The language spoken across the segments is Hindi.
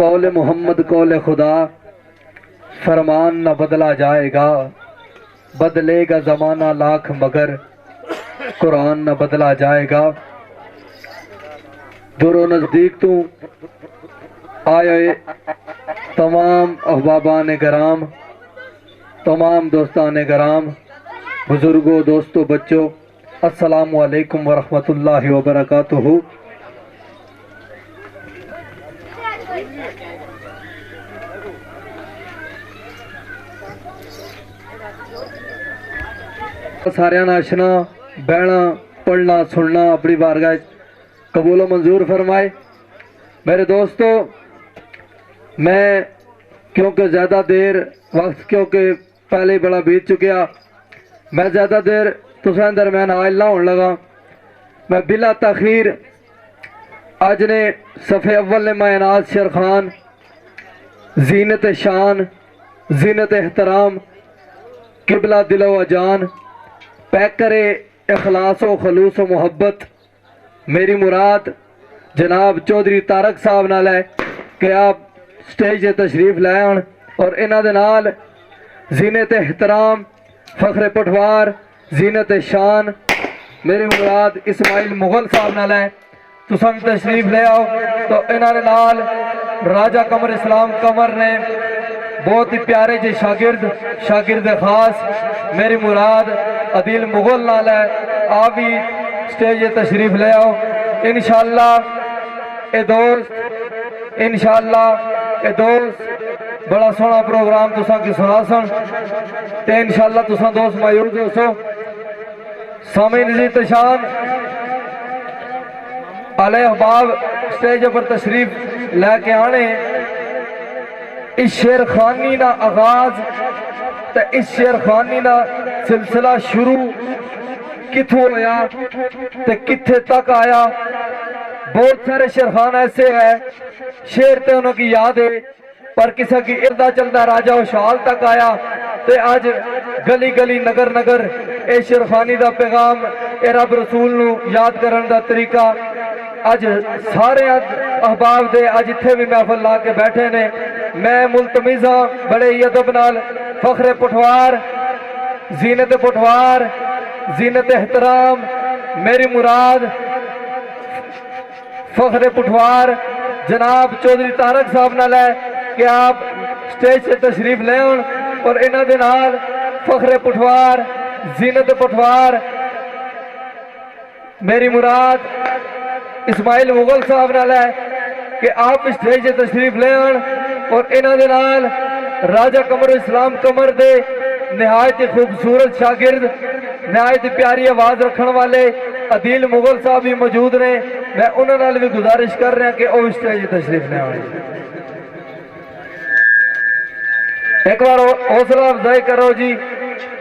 कौल मोहम्मद कौल खुदा, फरमान न बदला जाएगा, बदलेगा ज़माना लाख मगर कुरान न बदला जाएगा। दूरों नज़दीक तो आए तमाम अहबाबान कराम, तमाम दोस्तान कराम, बुजुर्गों, दोस्तों, बच्चों, अस्सलामु अलैकुम वरहमतुल्लाहि वबरकातुहू। सारिया नाशना बहना पढ़ना सुनना अपनी बारगाह कबूल मंजूर फरमाए। मेरे दोस्तों, मैं क्योंकि ज़्यादा देर वक्त क्योंकि पहले बड़ा बीत चुकिया, मैं ज़्यादा देर तुसां दरम्यान आयल ना होने लगा। मैं बिला तखीर अज ने सफ़े अव्वल ने मायनाज शेर खान जीनत शान जीनत एहतराम किबला दिलो अजान पैक करे इखलास व खलूस व मोहब्बत मेरी मुराद जनाब चौधरी तारक साहब नाल है कि आप स्टेज तशरीफ लै आन और इन्हां दे नाल जीनत एहतराम फखरे पटवार जीनत शान मेरी मुराद इस्माइल मुगल साहब नाल है। तुसां तशरीफ ले आओ। तो इन्हां दे नाल राजा कमर इस्लाम कमर ने बहुत ही प्यारे जे शागिर्द खास मेरी मुराद अदील मुगल नाल है। आप भी स्टेज तशरीफ ले आओ। इंशाअल्लाह ए दोस्त बड़ा सोहना प्रोग्राम तुसां की सुना सन ते इंशाअल्लाह तुसां दोस्त मौजूद हो। सामीन जी तशान आले अहबाब स्टेज पर तशरीफ लैके आने। इस शेर खानी का आगाज तो इस शेर खानी का सिलसिला शुरू किथों होया ते किथे तक आया। बहुत सारे शेर खान ऐसे है शेर तो उनकी याद है पर किसी की इर्दा चलता राजा उशाल तक आया। ते आज गली गली नगर नगर ए शेर खानी का पैगाम ए रब रसूल नू याद करने का तरीका अज सारे अहबाब दे अज इत्थे भी महफल ला के बैठे ने। मैं मुलतमिज हाँ बड़े ही अदब नाल फखरे पटवार जीनत एहतराम मेरी मुराद फखरे पटवार जनाब चौधरी तारक साहब नाल है कि आप स्टेज से तशरीफ ले और इन्हां दे नाल फखरे पटवार जीनत पटवार मेरी मुराद इस्माइल मुगल साहब नाल है कि आप स्टेज से तशरीफ ले और इन्हां दे नाल राजा कमर इस्लाम कमर दे निहायत खूबसूरत शागिर्द निहायत प्यारी आवाज रखने वाले अदील मुगल साहब भी मौजूद ने। मैं उन्हां नाल भी गुजारिश कर रहा कि वह स्टेज तशरीफ ले आए। एक बार हौसला अफजाई करो जी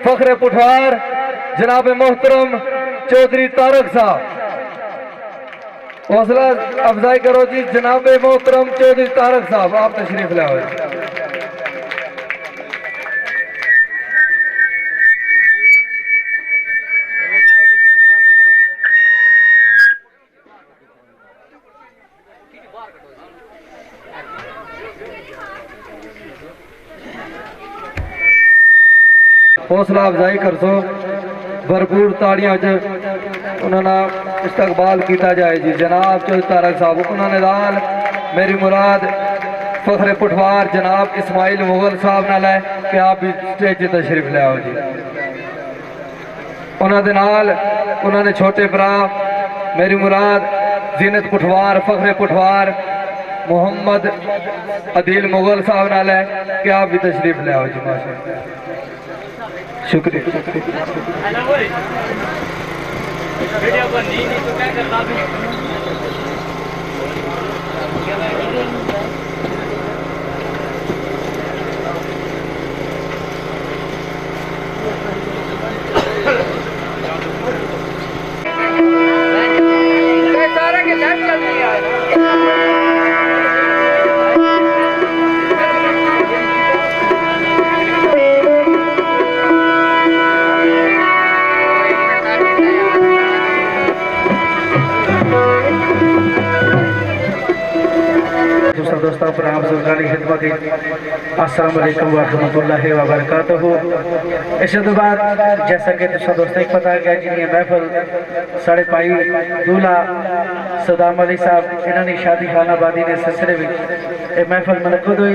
फखरे पटवार जनाब मोहतरम चौधरी तारक साहब। हौसला अफजाई करो जी जनाब मोहतरम चौधरी तारक साहब, आप तशरीफ ले आओ। हौसला अफजाई कर सो भरपूर ताड़ियां उन्होंने इस्तकबाल किया जाए जी जनाब चौधरी तारक साहब। उन्होंने नाल मेरी मुराद फखरे पटवार जनाब इस्माइल मुगल साहब नाल है कि आप भी स्टेज तशरीफ ले आओ जी। उन्होंने नाल उन्होंने छोटे भरा मेरी मुराद जीनत पटवार फखरे पटवार मोहम्मद अदील मुगल साहब नाल है कि आप भी तशरीफ ले आओ जी। माशाअल्लाह, शुक्रिया। दोस्तों पर आप बुजुर्गानी खिदमत अस्सलाम वालेकुम व रहमतुल्लाहि व बरकातहू। इस तो बाद जैसा कि तुम दोस्तों को पता है जी महफल साढ़े भाई दूल्हा सदाम अली साहब इन्होंने शादी खानाबादी के सिलसिले में यह महफल मनकद हुई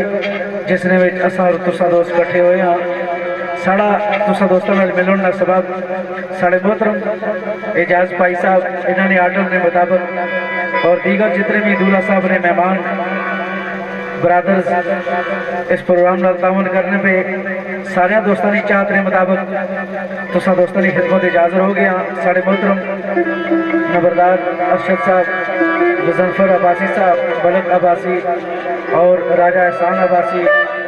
जिसने असा और तुसा दोस्त इकट्ठे हुए हाँ। साड़ा तुसा दोस्तों में मिलन का सबब साढ़े मोहतरम एजाज भाई साहब इन्होंने आर्डर के मुताबिक और दीगर जितने भी दूल्हा साहब ने मेहमान ब्रादर्स इस प्रोग्राम का तावन करने पे सारे दोस्तों की चाहत के मुताबिक तुसा दोस्तों की खिदमत इजाजर हो गया। साढ़े मोहतरम नंबरदार अरशद साहब, मुजफ्फर अब्बासी साहब, बलक अब्बासी और राजा एहसान अब्बासी,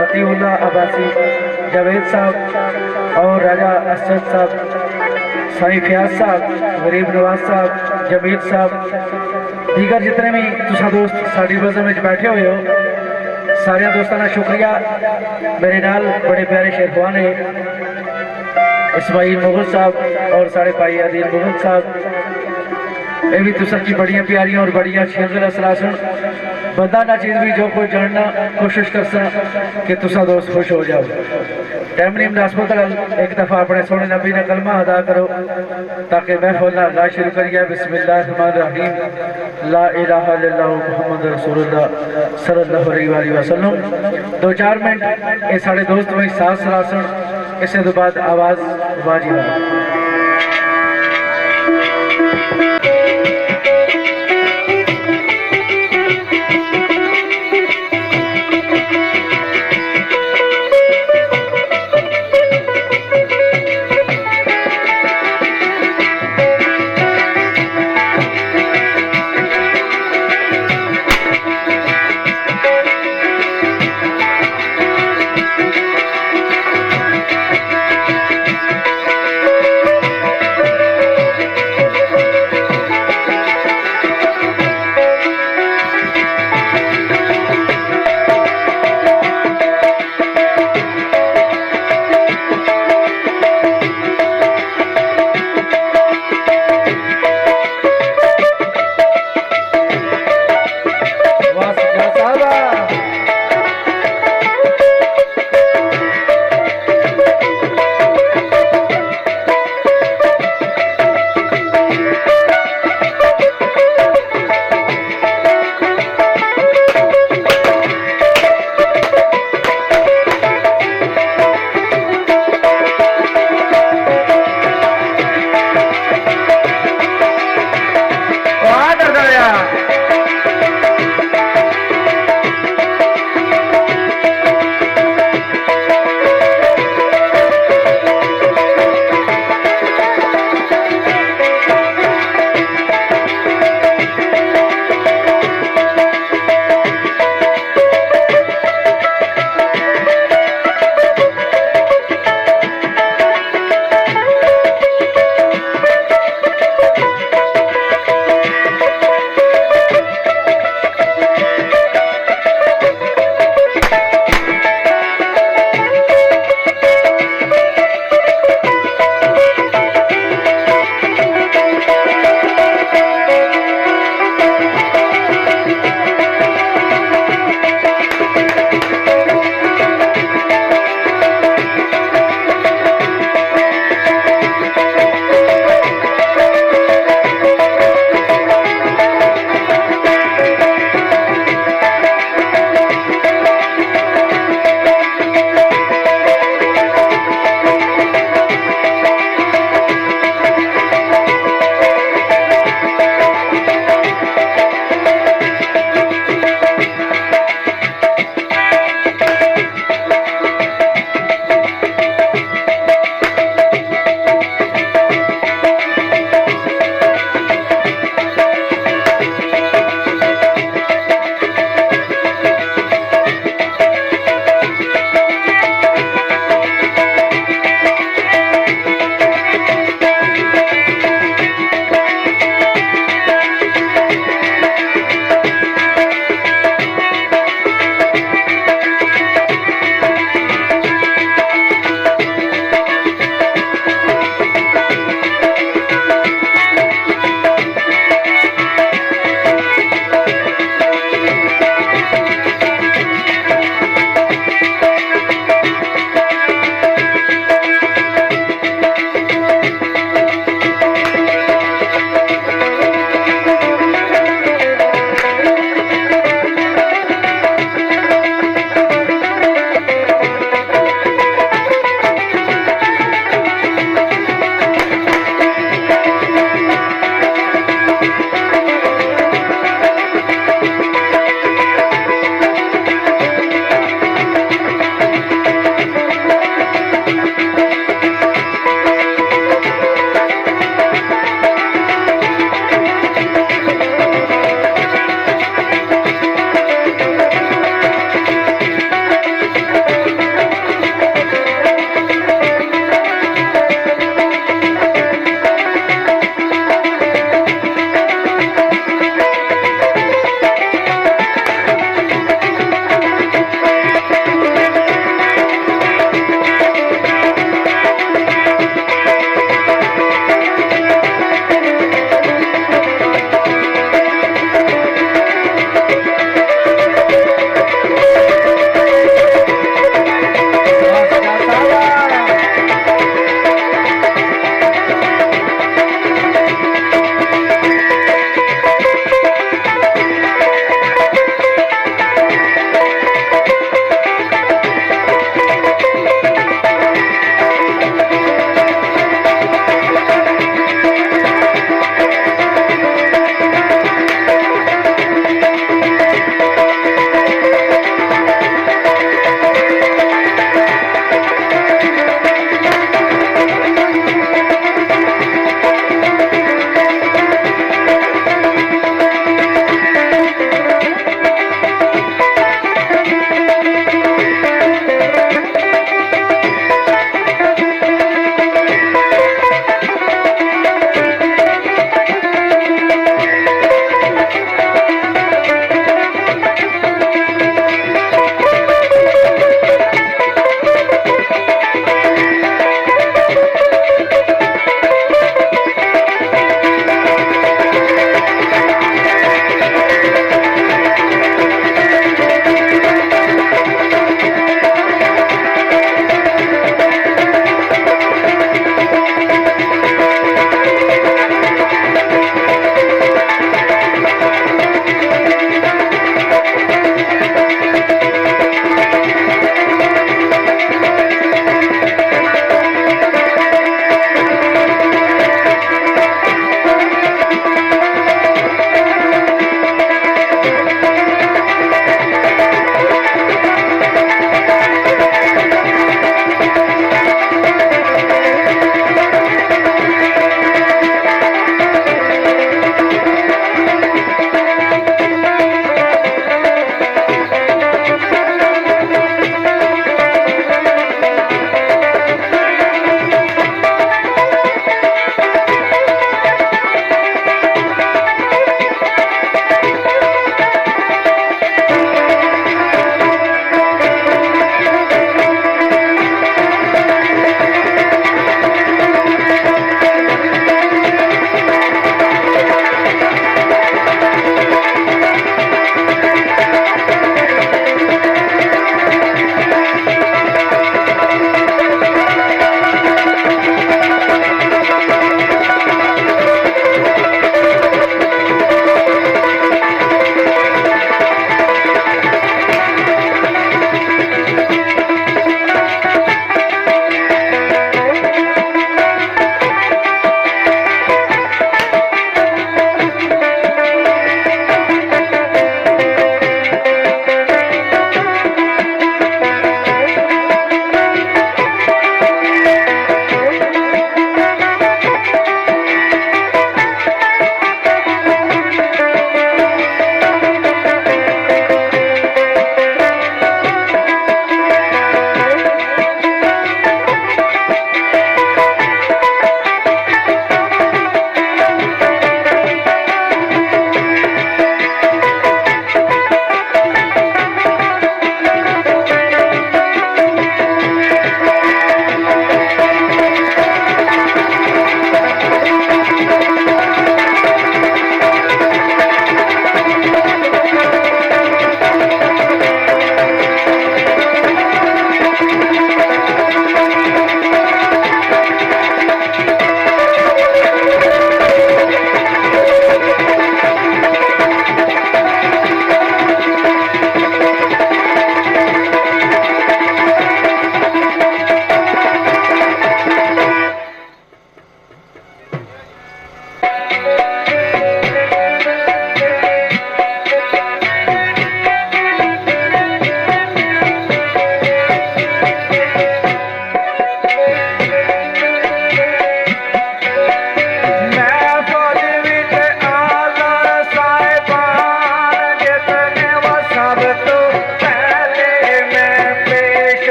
मतीउल्लाह अब्बासी, जावेद साहब और राजा असद साहब, साई फयाज साहब, गरीब नवाज साहब, जमील साहब, दीगर जितने भी तुसा दोस्त साड़ी वजह में बैठे हुए हो सारे दोस्तों का शुक्रिया। मेरे नाल बड़े प्यारे शेरवान है इस्माइल मुगल साहब और साढ़े भाई अदील मुगल साहब, ये भी तुसा की बड़िया प्यारियां और बड़िया अच्छी सलासन बंदा ना चीज़ भी जो कोई जानना कोशिश कर सा कि तुसा दोस्त खुश हो जाओ। टाइम नहीं मुनासबत एक दफ़ा अपने सोने नबी ने कलमा अदा करो ताकि महफिल ला शुरू करिए। बिस्मिल्लाहिर्रहमानिर्रहीम, ला इलाहा इल्लल्लाह मुहम्मद रसूलुल्लाह सल्लल्लाहु अलैहि वसल्लम। 2-4 मिनट ये साढ़े दोस्त में साथ सलासन, इसके तो बाद आवाज़ वाजिब है।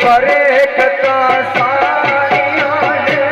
बरकता सारियां ने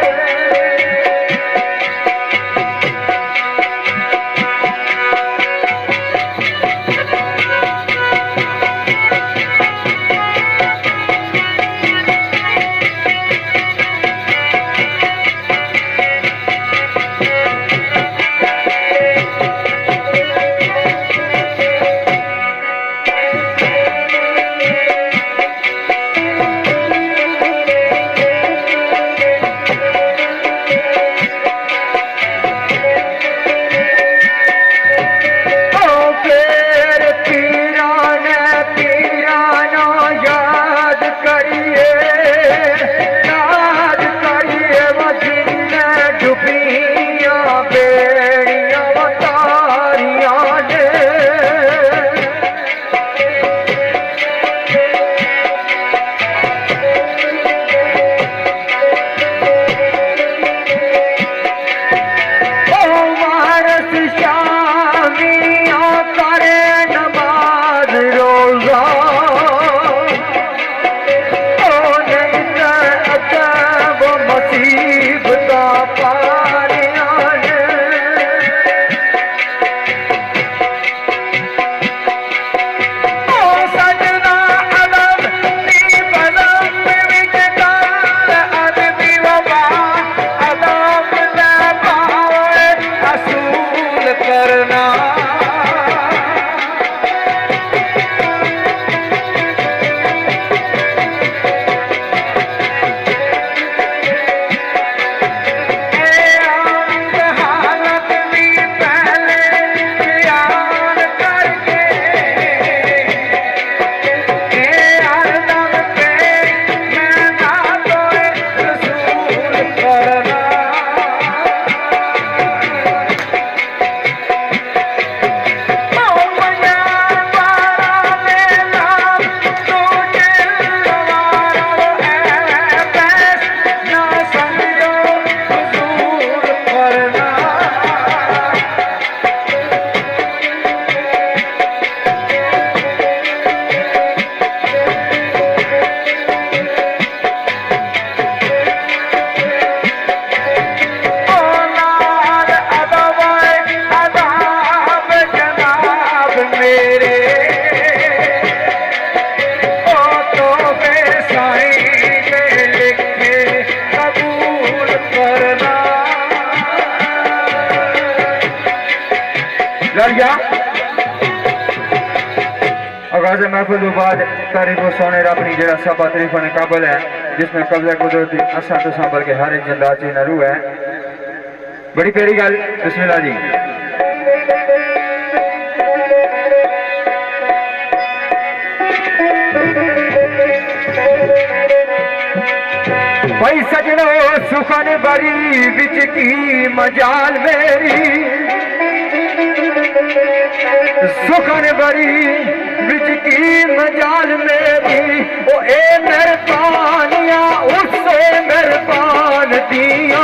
आगाज महफूज बाद तारीफ सोने अपनी जरा सबा तरीफ ने काबल है जिसमें कब्जा कुदरती असा तुसा बल्कि हर एक जिंदा ची नरू है बड़ी प्यारी गल बिस्मिल्लाह जी भाई सजनो सुखन बड़ी बिच की मजाल मेरी सुखन बड़ी बिच की मजाल मेरी ओ ए मेहरबानियां उससे मेहरबान दिया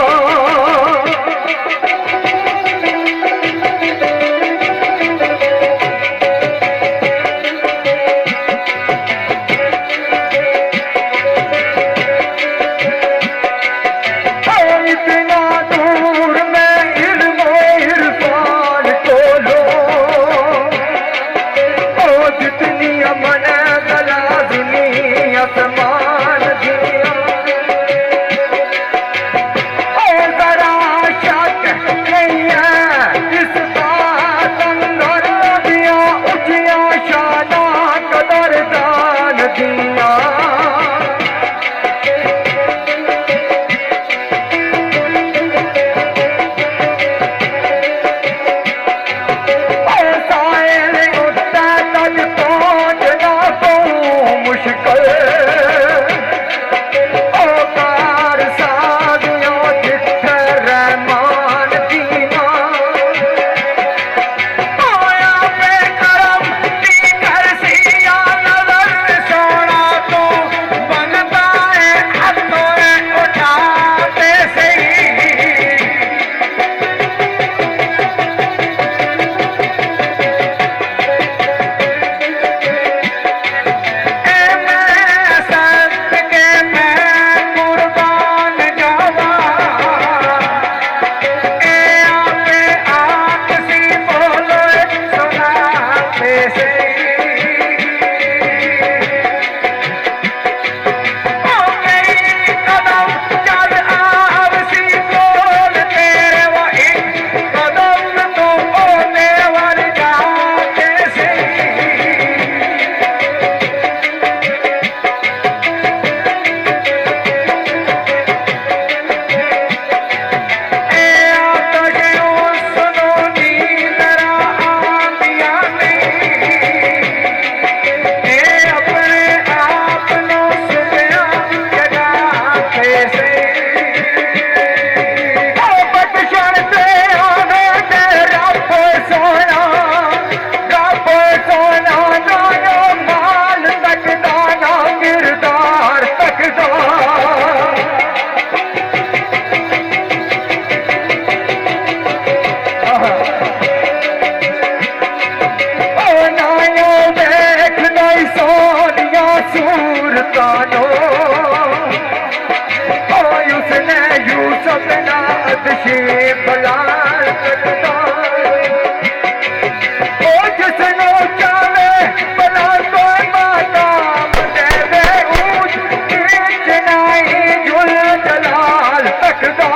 कानो उसने यूसुफ नाद से बलाल कटता जिसनो चावे बला तो माता देवे ऊंच चनाई जुल जलाल तकदा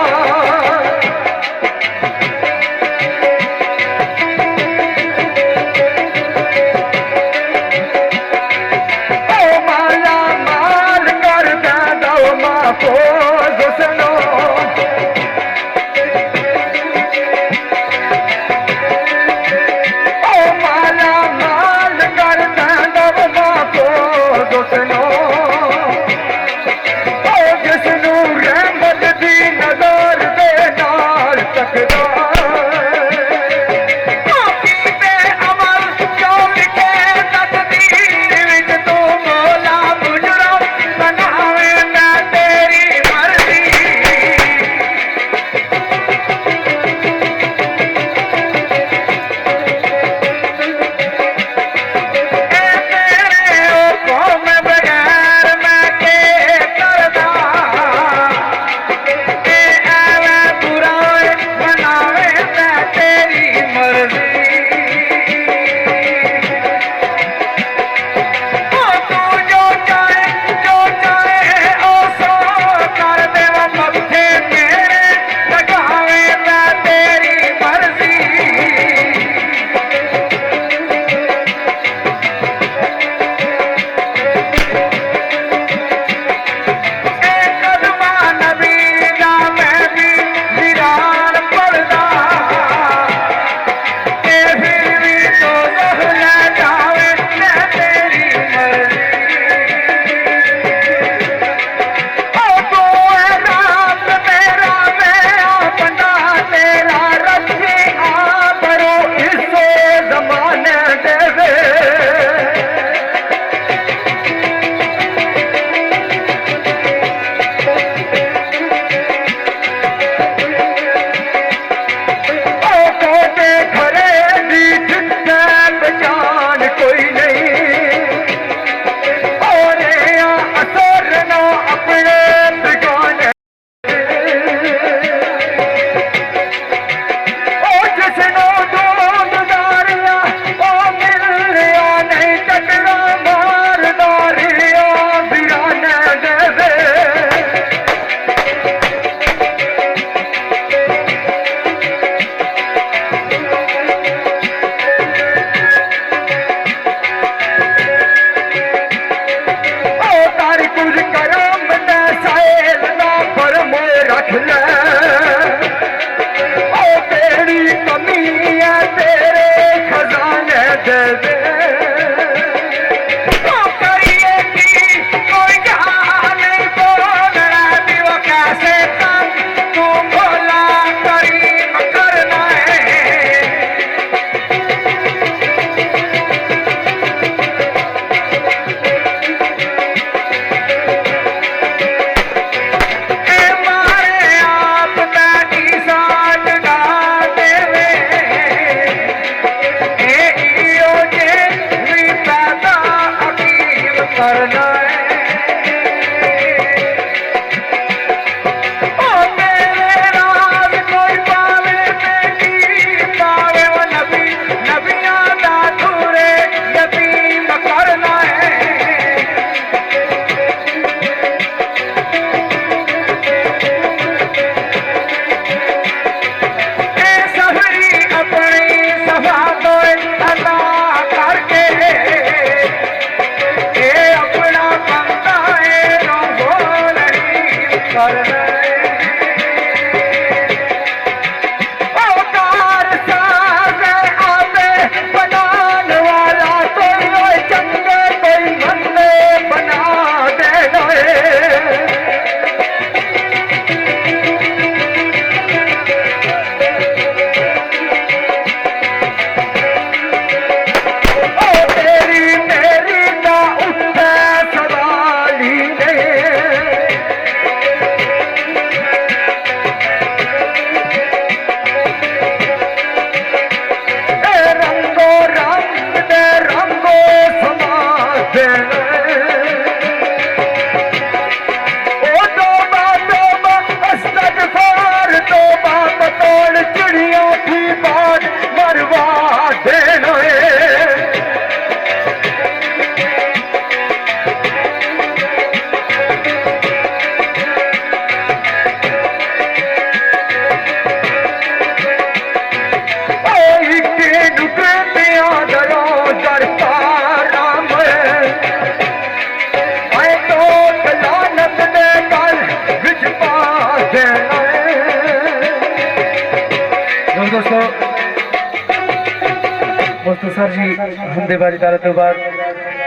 कौसर जी हमदे बाजीदार तो बाद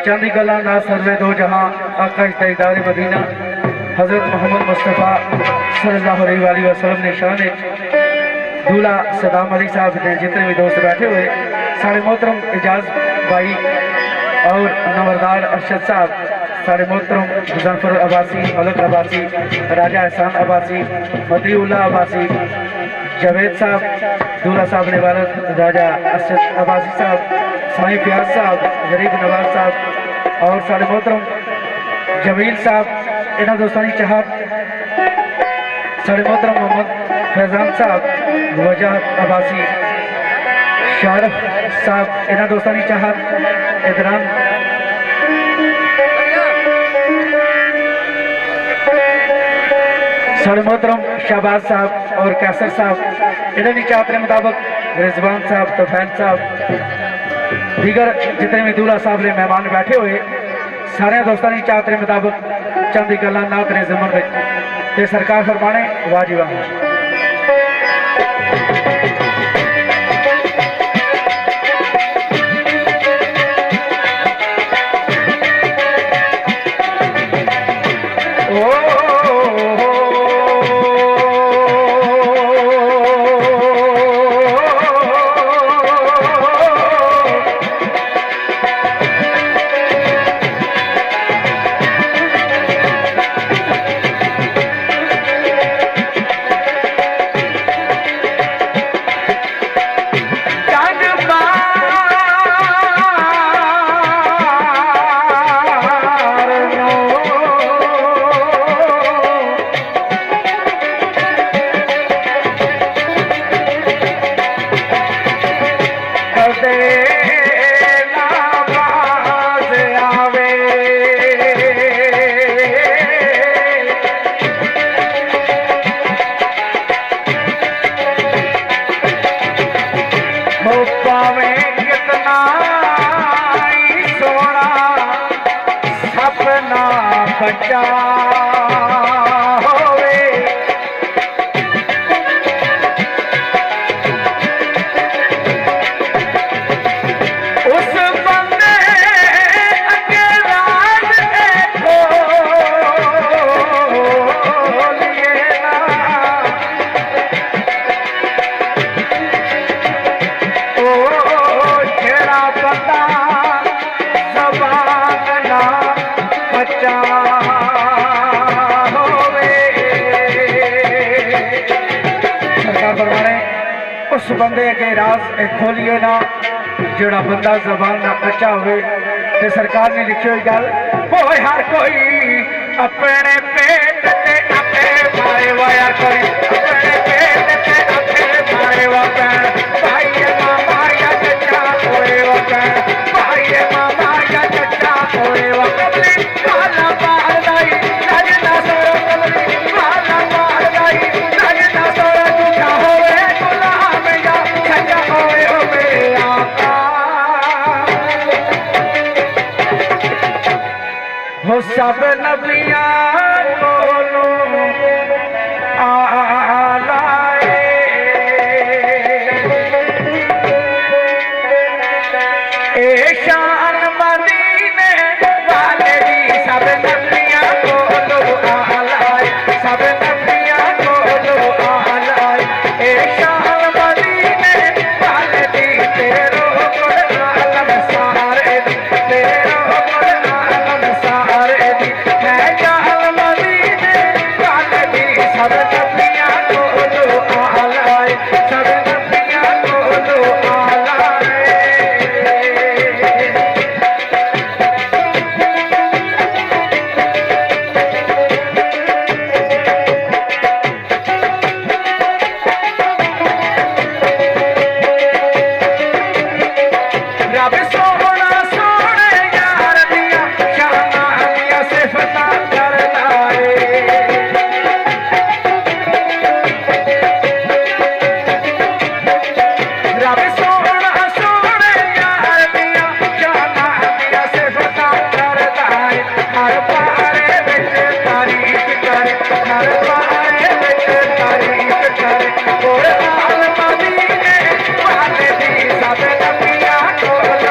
चंदी गल्ला ना सर्वे दो जहां आका इस्तादार मदीना हजरत मोहम्मद मुस्तफ़ा सल्लल्लाहु अलैहि वसल्लम ने शान दूल्हा सदाम अली साहब ने जितने भी दोस्त बैठे हुए साढ़े मोहतरम एजाज भाई और नंबरदार अरशद साहब, साढ़े मोहतरम मुजफ्फर अब्बासी, मलक अब्बासी, राजा एहसान अब्बासी, मदीउल्लाह अब्बासी, जावेद साहब, दूल्हा साहब ने वालद राजा अरशद अब्बासी साहब, साईं प्याज साहब, गरीब नवाज साहब और साढ़े मोहतरम जमील साहब, इन्होंने दोस्तानी चाहत साढ़े मोहतरम मोहम्मद फैजान साहब, वजाहत अब्बासी, शारफ साहब, इन्होंने दोस्तानी चाहत इदरान साढ़े मोहतरम शहबाज साहब और कैसर साहब, इन्होंने चाहते मुताबिक रिजवान साहब, तोफैल साहब, दीगर जितने भी दूल्हा साहब ने मेहमान बैठे हुए सारे दोस्तों की चाहते मुताबिक चंद गल्लां नात ने ज़मन में सरकार फरमाने वाजिबा बच्चा होवे उस बंदे अगे राज खोलिए ना, ओ जेड़ा बंदा ज़बान ना बच्चा उस बंदे के राज खोलिए ना जोड़ा बंदा जबान ना कच्चा हुए। ते सरकार ने लिखी हुई गल होए हर कोई अपने पेट ते अपने मारे वाया कोई अपने पेट ते अपने मारे वा भाई मामा या चचा होए वा भाई मामा या चचा होए वा कबली काला बाल लाई राजना सोरो कबली काला बाल लाई राजना सोरो झूठा होए हो सब नबियां कोलों आलाए ए शान मदीने वाले दी सब नबियां कोलों आलाए सब नबियां कोलों आलाए ए शान मदीने वाले दी तेरो कोल आलम सारे दी तेरो कोल आलम सारे दी मैं जाल मदीने वाले दी सब नबियां कोलों आलाए सब नबियां कोलों आलाए। रब सोना सोने यार दिया शाना दिया सिफता कर लाए रब सोना सोने यार दिया शाना दिया सिफता कर लाए हर पारे विच तारीफ कर हर पारे विच तारीफ कर और आल मदीने वाले दी सब नबियां कोल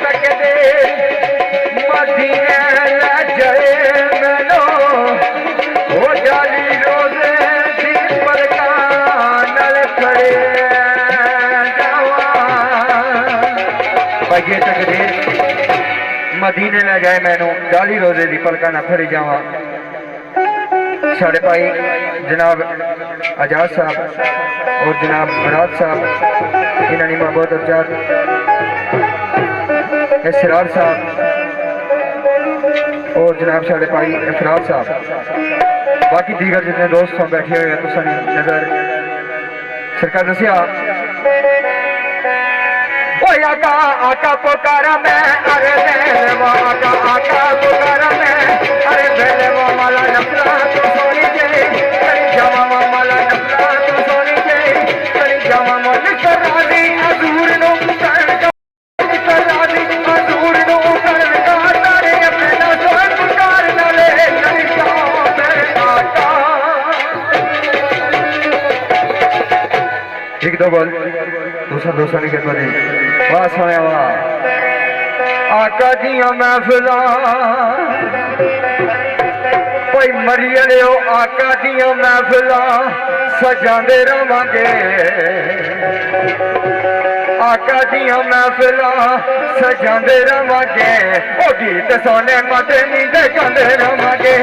तकदे मदीने ले जाए मैनो हो जाली रोजे दी परकानल खड़े जावा भाई तकदे मदीने ले जाए मैनू जाली रोजे दी पलका ना फड़ी जावा साढ़े भाई जनाब आजाद साहब और जनाब मुराद साहब इन्होंने बहुत अफजाद सिरार साहब और जनाब साढ़े भाई इफराद साहब बाकी दीगर जितने दोस्त हैं बैठे हुए तो नजर सरकार दसिया आका आका पुकारा मैं अरे बेलवा आका आका पुकारा मैं अरे बेलवा माला नफला तो सोनी जे करी जावा माला नफला तो सोनी जे करी जावा मन करादी अजूर नो करण करादी अजूर नो करण का तारे अपने ना सोए पुकार न ले करी जावा मैं आका एक दो बोल दूसरा नहीं कहता नहीं वाह सोने वाह आका दिया महफिला कोई मरियले हो आका दिया महफिला सजांदे रवांगे आका दिया महफिला सजांदे रवांगे ओ गीत सोने मते नी दे गांदे रवांगे